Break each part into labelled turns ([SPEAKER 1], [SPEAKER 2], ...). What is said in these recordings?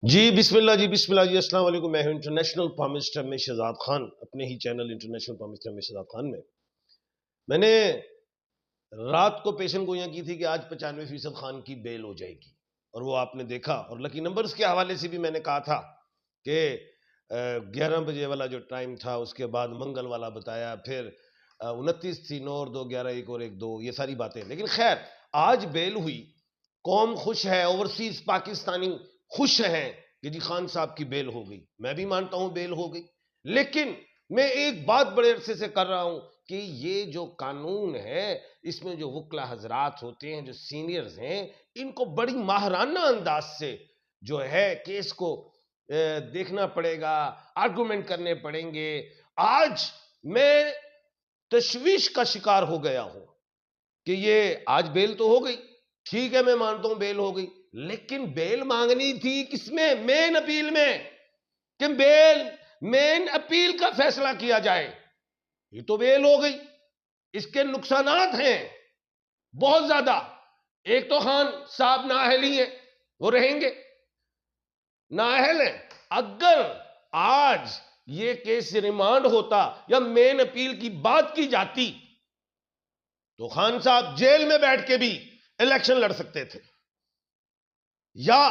[SPEAKER 1] جی بسم اللہ جی السلام علیکم. میں ہوں انٹرنیشنل پامسٹر میں شہزاد خان، اپنے ہی چینل انٹرنیشنل پامسٹر میں شہزاد خان میں نے رات کو پیشن گوئیاں کی تھی کہ آج 95% خان کی بیل ہو جائے گی، اور وہ آپ نے دیکھا. اور لکی نمبرز کے حوالے سے بھی میں نے کہا تھا کہ 11 بجے والا جو ٹائم تھا، اس کے بعد منگل والا بتایا، پھر 29 تھی، 9 اور 2 11 1 اور 1 2، یہ ساری باتیں. لیکن خیر آج بیل ہوئی، قوم خوش ہے، اوورسیز پاکستانی خوش ہیں کہ جی خان صاحب کی بیل ہو گئی. میں بھی مانتا ہوں بیل ہو گئی، لیکن میں ایک بات بڑے عرصے سے کر رہا ہوں کہ یہ جو قانون ہے، اس میں جو وکلا حضرات ہوتے ہیں، جو سینئرز ہیں، ان کو بڑی ماہرانہ انداز سے جو ہے کیس کو دیکھنا پڑے گا، آرگومنٹ کرنے پڑیں گے. آج میں تشویش کا شکار ہو گیا ہوں کہ یہ آج بیل تو ہو گئی، ٹھیک ہے میں مانتا ہوں بیل ہو گئی، لیکن بیل مانگنی تھی کس میں؟ مین اپیل میں، کہ مین اپیل کا فیصلہ کیا جائے. یہ تو بیل ہو گئی، اس کے نقصانات ہیں بہت زیادہ. ایک تو خان صاحب نااہل ہی ہیں، وہ رہیں گے نااہل ہیں. اگر آج یہ کیس ریمانڈ ہوتا یا مین اپیل کی بات کی جاتی تو خان صاحب جیل میں بیٹھ کے بھی الیکشن لڑ سکتے تھے، یا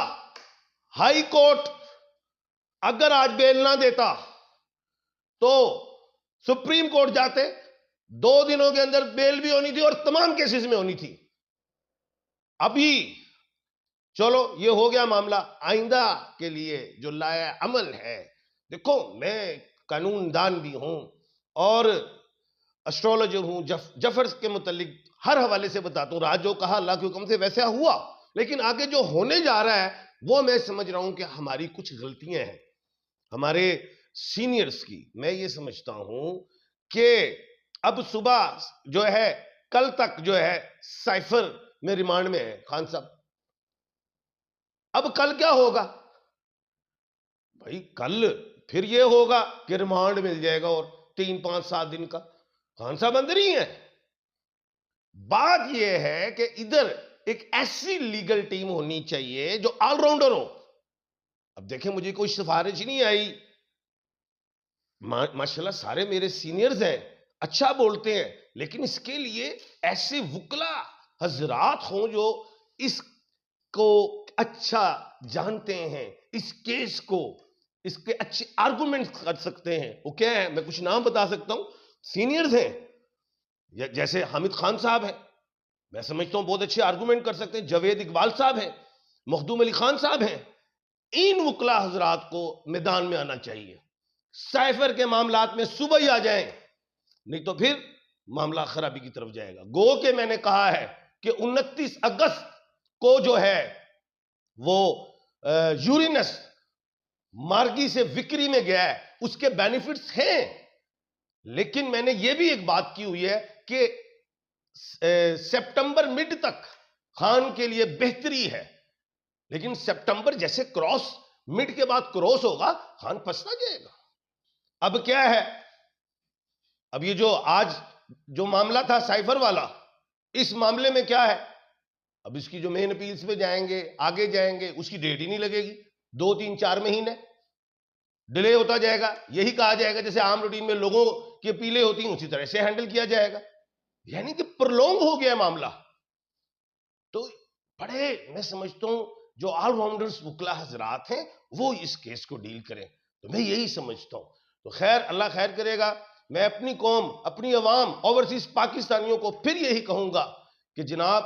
[SPEAKER 1] ہائی کورٹ اگر آج بیل نہ دیتا تو سپریم کورٹ جاتے، 2 دنوں کے اندر بیل بھی ہونی تھی اور تمام کیسز میں ہونی تھی. ابھی چلو یہ ہو گیا معاملہ. آئندہ کے لیے جو لایا عمل ہے، دیکھو میں قانون دان بھی ہوں اور اسٹرولوجر ہوں، جفرز کے متعلق ہر حوالے سے بتاتا ہوں. راج جو کہا اللہ کے حکم سے ویسا ہوا، لیکن آگے جو ہونے جا رہا ہے وہ میں سمجھ رہا ہوں کہ ہماری کچھ غلطیاں ہیں ہمارے سینئرز کی. میں یہ سمجھتا ہوں کہ اب صبح جو ہے، کل تک جو ہے سائفر میں ریمانڈ میں ہے خان صاحب. اب کل کیا ہوگا بھائی؟ کل پھر یہ ہوگا کہ ریمانڈ مل جائے گا اور 3 5 7 دن کا. خان صاحب اندر ہی ہیں. بات یہ ہے کہ ادھر ایک ایسی لیگل ٹیم ہونی چاہیے جو آل راؤنڈر ہو. اب دیکھیں مجھے کوئی سفارش نہیں آئی، ماشاءاللہ سارے میرے سینئرز ہیں، اچھا بولتے ہیں، لیکن اس کے لیے ایسے وکلا حضرات ہوں جو اس کو اچھا جانتے ہیں، اس کیس کو، اس کے اچھے آرگومنٹ کر سکتے ہیں. وہ کیا ہے؟ میں کچھ نام بتا سکتا ہوں. سینئرز ہیں جیسے حامد خان صاحب ہیں، میں سمجھتا ہوں بہت اچھے آرگومنٹ کر سکتے ہیں. جاوید اقبال صاحب ہیں، مخدوم علی خان صاحب ہیں. ان وکلا حضرات کو میدان میں آنا چاہیے. سائفر کے معاملات میں صبح ہی آ جائیں، نہیں تو پھر معاملہ خرابی کی طرف جائے گا. گو کہ میں نے کہا ہے کہ 29 اگست کو جو ہے وہ یورینس مارگی سے وکری میں گیا ہے، اس کے بینیفٹس ہیں. لیکن میں نے یہ بھی ایک بات کی ہوئی ہے کہ سپٹمبر مڈ تک خان کے لیے بہتری ہے، لیکن سپٹمبر جیسے کراس، مڈ کے بعد کراس ہوگا، خان پسنا جائے گا. اب کیا ہے؟ اب یہ جو آج جو معاملہ تھا سائفر والا، اس معاملے میں کیا ہے؟ اب اس کی جو مین اپیلز پہ جائیں گے، آگے جائیں گے، اس کی ڈیٹ ہی نہیں لگے گی. 2 3 4 مہینے ڈیلے ہوتا جائے گا. یہی کہا جائے گا جیسے عام روٹین میں لوگوں کی اپیلیں ہوتی ہیں اسی طرح سے ہینڈل کیا جائے گا. یعنی کہ پرلونگ ہو گیا معاملہ. تو بڑے میں سمجھتا ہوں جو آل راؤنڈرز وکلا حضرات ہیں وہ اس کیس کو ڈیل کریں. تو میں یہی سمجھتا ہوں. تو خیر اللہ خیر کرے گا. میں اپنی قوم، اپنی عوام، اوورسیز پاکستانیوں کو پھر یہی کہوں گا کہ جناب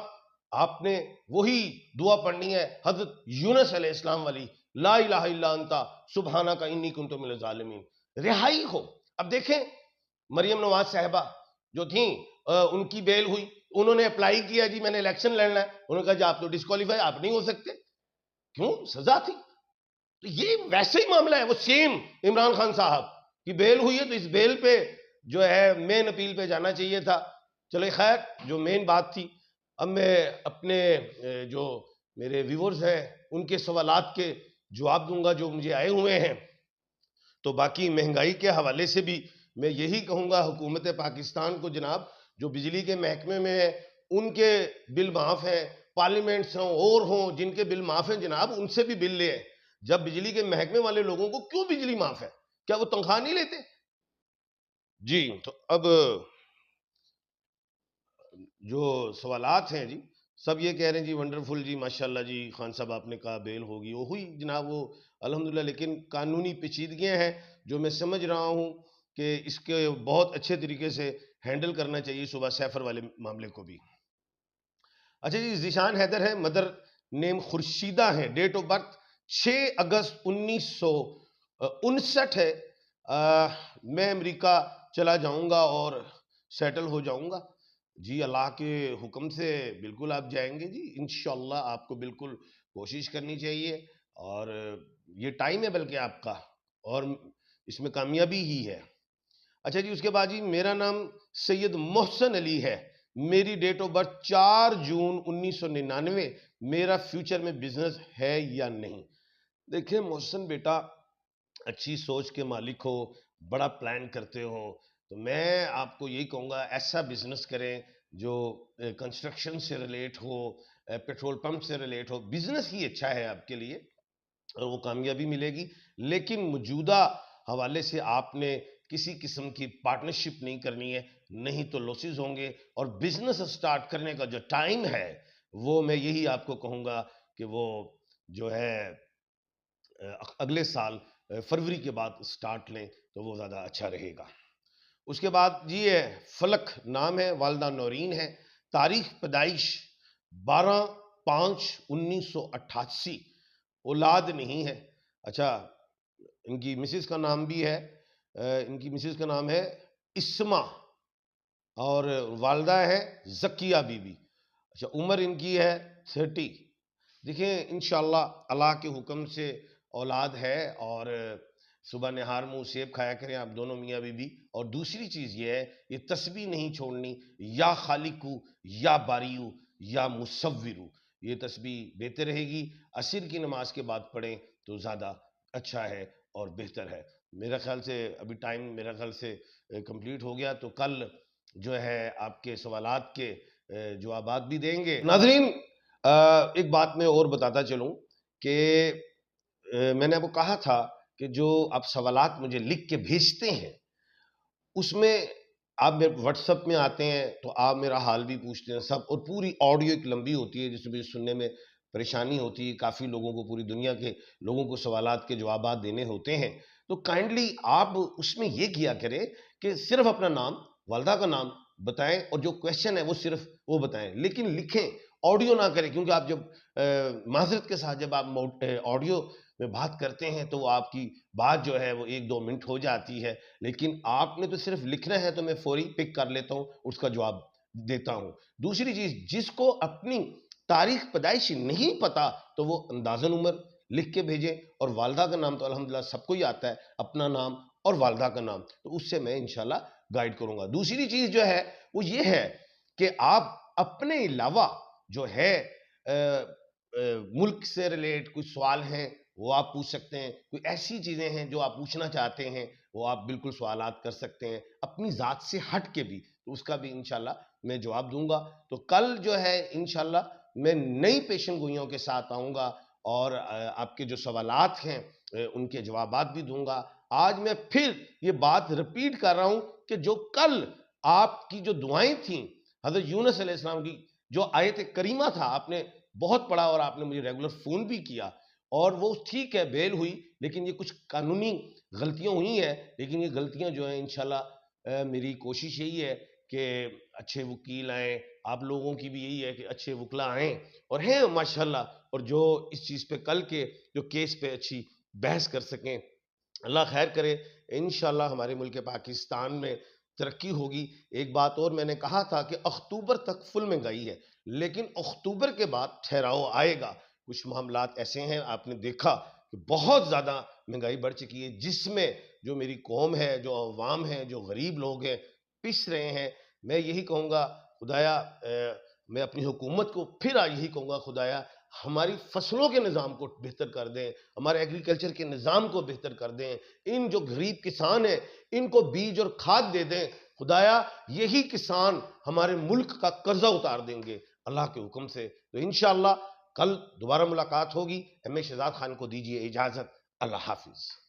[SPEAKER 1] آپ نے وہی دعا پڑھنی ہے حضرت یونس علیہ السلام والی، لا الہ الا انتا سبحانک انی کنت من الظالمین. رہائی ہو. اب دیکھیں مریم نواز صاحبہ جو تھیں، ان کی بیل ہوئی، انہوں نے اپلائی کیا جی میں نے الیکشن لڑنا ہے، انہوں نے کہا جی آپ تو ڈسکوالیفائی، آپ نہیں ہو سکتے. کیوں؟ سزا تھی. تو یہ ویسے ہی معاملہ ہے. وہ سیم عمران خان صاحب کی بیل ہوئی ہے تو اس بیل پہ جو ہے مین اپیل پہ جانا چاہیے تھا. چلے خیر جو مین بات تھی. اب میں اپنے جو میرے ویورز ہیں ان کے سوالات کے جواب دوں گا جو مجھے آئے ہوئے ہیں. تو باقی مہنگائی کے حوالے سے بھی میں یہی کہوں گا حکومت پاکستان کو، جناب جو بجلی کے محکمے میں ہیں ان کے بل معاف ہیں، پارلیمنٹس ہوں اور ہوں جن کے بل معاف ہیں، جناب ان سے بھی بل لے. جب بجلی کے محکمے والے لوگوں کو کیوں بجلی معاف ہے؟ کیا وہ تنخواہ نہیں لیتے؟ جی تو اب جو سوالات ہیں جی، سب یہ کہہ رہے ہیں جی ونڈرفل جی، ماشاءاللہ جی، خان صاحب آپ نے کہا بیل ہوگی، وہ ہوئی جناب، وہ الحمدللہ، لیکن قانونی پیچیدگیاں ہیں جو میں سمجھ رہا ہوں کہ اس کے بہت اچھے طریقے سے ہینڈل کرنا چاہیے صوبہ سیفر والے معاملے کو بھی۔ اچھا جی، ذیشان حیدر ہے، مدر نیم خورشیدہ ہیں، ڈیٹ آف برتھ 6 اگست 1959 ہے۔ میں امریکہ چلا جاؤں گا اور سیٹل ہو جاؤں گا۔ جی اللہ کے حکم سے بالکل آپ جائیں گے جی، انشاءاللہ آپ کو بالکل کوشش کرنی چاہیے، اور یہ ٹائم ہے بلکہ آپ کا، اور اس میں کامیابی ہی ہے۔ اچھا جی، اس کے بعد جی، میرا نام سید محسن علی ہے، میری ڈیٹ آف برتھ 4 جون 1999، میرا فیوچر میں بزنس ہے یا نہیں؟ دیکھیں محسن بیٹا، اچھی سوچ کے مالک ہو، بڑا پلان کرتے ہو، تو میں آپ کو یہی کہوں گا ایسا بزنس کریں جو کنسٹرکشن سے ریلیٹ ہو، پیٹرول پمپ سے ریلیٹ ہو، بزنس ہی اچھا ہے آپ کے لیے اور وہ کامیابی ملے گی۔ لیکن موجودہ حوالے سے آپ نے کسی قسم کی پارٹنرشپ نہیں کرنی ہے، نہیں تو لوسز ہوں گے، اور بزنس سٹارٹ کرنے کا جو ٹائم ہے وہ میں یہی آپ کو کہوں گا کہ وہ جو ہے اگلے سال فروری کے بعد سٹارٹ لیں تو وہ زیادہ اچھا رہے گا۔ اس کے بعد جی ہے فلک نام ہے، والدہ نورین ہے، تاریخ پیدائش 12/5/1988، اولاد نہیں ہے۔ اچھا، ان کی مسز کا نام بھی ہے، ان کی مسز کا نام ہے اسما، اور والدہ ہے زکیہ بی بی۔ اچھا، عمر ان کی ہے 30۔ دیکھیں انشاءاللہ اللہ کے حکم سے اولاد ہے، اور صبح نہار منہ سیب کھایا کریں آپ دونوں میاں بی بی۔ اور دوسری چیز یہ ہے، یہ تسبیح نہیں چھوڑنی، یا خالقو یا باریو یا مصورو، یہ تسبیح دیتے رہے گی۔ عصر کی نماز کے بعد پڑھیں تو زیادہ اچھا ہے اور بہتر ہے۔ میرا خیال سے ابھی ٹائم میرا خیال سے کمپلیٹ ہو گیا، تو کل جو ہے آپ کے سوالات کے جوابات بھی دیں گے۔ ناظرین، ایک بات میں اور بتاتا چلوں کہ میں نے آپ کو کہا تھا کہ جو آپ سوالات مجھے لکھ کے بھیجتے ہیں، اس میں آپ میرے واٹس ایپ میں آتے ہیں تو آپ میرا حال بھی پوچھتے ہیں سب، اور پوری آڈیو ایک لمبی ہوتی ہے جس میں سننے میں پریشانی ہوتی ہے، کافی لوگوں کو، پوری دنیا کے لوگوں کو سوالات کے جوابات دینے ہوتے ہیں، تو کائنڈلی آپ اس میں یہ کیا کریں کہ صرف اپنا نام، والدہ کا نام بتائیں، اور جو کویسچن ہے وہ صرف وہ بتائیں، لیکن لکھیں، آڈیو نہ کریں، کیونکہ آپ جب معذرت کے ساتھ جب آپ آڈیو میں بات کرتے ہیں تو وہ آپ کی بات جو ہے وہ 1-2 منٹ ہو جاتی ہے، لیکن آپ نے تو صرف لکھنا ہے تو میں فوری پک کر لیتا ہوں، اس کا جواب دیتا ہوں۔ دوسری چیز، جس کو اپنی تاریخ پیدائش نہیں پتا تو وہ اندازن عمر لکھ کے بھیجیں، اور والدہ کا نام تو الحمدللہ سب کو ہی آتا ہے، اپنا نام اور والدہ کا نام، تو اس سے میں انشاءاللہ گائیڈ کروں گا۔ دوسری چیز جو ہے وہ یہ ہے کہ آپ اپنے علاوہ جو ہے ملک سے ریلیٹ کوئی سوال ہیں وہ آپ پوچھ سکتے ہیں، کوئی ایسی چیزیں ہیں جو آپ پوچھنا چاہتے ہیں وہ آپ بالکل سوالات کر سکتے ہیں، اپنی ذات سے ہٹ کے بھی، تو اس کا بھی انشاءاللہ میں جواب دوں گا۔ تو کل جو ہے انشاءاللہ میں نئی پیشن گوئیوں کے ساتھ آؤں گا، اور آپ کے جو سوالات ہیں ان کے جوابات بھی دوں گا۔ آج میں پھر یہ بات ریپیٹ کر رہا ہوں کہ جو کل آپ کی جو دعائیں تھیں حضرت یونس علیہ السلام کی، جو آیت کریمہ تھا، آپ نے بہت پڑھا اور آپ نے مجھے ریگولر فون بھی کیا، اور وہ ٹھیک ہے بیل ہوئی، لیکن یہ کچھ قانونی غلطیاں ہوئی ہیں، لیکن یہ غلطیاں جو ہیں انشاءاللہ میری کوشش یہی ہے کہ اچھے وکیل آئیں، آپ لوگوں کی بھی یہی ہے کہ اچھے وکلا آئیں اور ہیں ماشاءاللہ، اور جو اس چیز پہ کل کے جو کیس پہ اچھی بحث کر سکیں۔ اللہ خیر کرے، انشاءاللہ ہمارے ملک پاکستان میں ترقی ہوگی۔ ایک بات اور میں نے کہا تھا کہ اکتوبر تک فل مہنگائی ہے، لیکن اکتوبر کے بعد ٹھہراؤ آئے گا۔ کچھ معاملات ایسے ہیں، آپ نے دیکھا کہ بہت زیادہ مہنگائی بڑھ چکی ہے، جس میں جو میری قوم ہے، جو عوام ہے، جو غریب لوگ ہیں، پس رہے ہیں۔ میں یہی کہوں گا خدایا، میں اپنی حکومت کو پھر یہی کہوں گا خدایا ہماری فصلوں کے نظام کو بہتر کر دیں، ہمارے ایگریکلچر کے نظام کو بہتر کر دیں، ان جو غریب کسان ہیں ان کو بیج اور کھاد دے دیں خدایا، یہی کسان ہمارے ملک کا قرضہ اتار دیں گے اللہ کے حکم سے۔ تو انشاءاللہ کل دوبارہ ملاقات ہوگی. ایم اے شہزاد خان کو دیجیے اجازت. اللہ حافظ.